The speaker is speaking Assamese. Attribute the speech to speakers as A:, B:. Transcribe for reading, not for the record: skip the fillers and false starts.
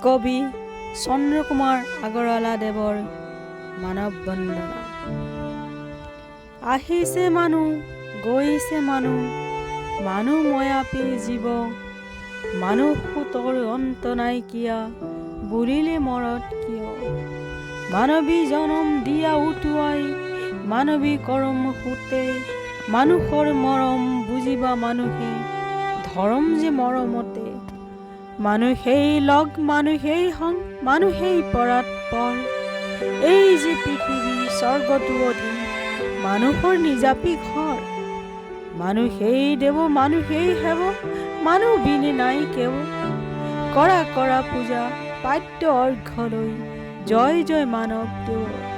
A: কবি চন্দ্ৰ কুমাৰ আগৰৱালা দেৱৰ মানৱ বন্দনা। আহিছে মানুহ গৈছে মানুহ, মানুহ ময়াপী জীৱ, মানুহ সুতৰ অন্ত নাইকিয়া, বুলিলে মৰত কিয়? মানৱী জনম দিয়া উটুৱাই, মানৱী কৰম সুতে, মানুহৰ মৰম বুজিবা মানুহে, ধৰম যে মৰমতে। মানুহেই লগ মানুহেই সং মানুহেই পৰাত পৰ, এই যে পৃথিৱী স্বৰ্গটো অধীন, মানুহৰ নিজাপি ঘৰ। মানুহেই দেৱ মানুহেই হেব, মানুহ বিনে নাই কেৱ, কৰা কৰা পূজা পাদ্য অৰ্ঘ্য লৈ, জয় জয় মানৱ দেৱ।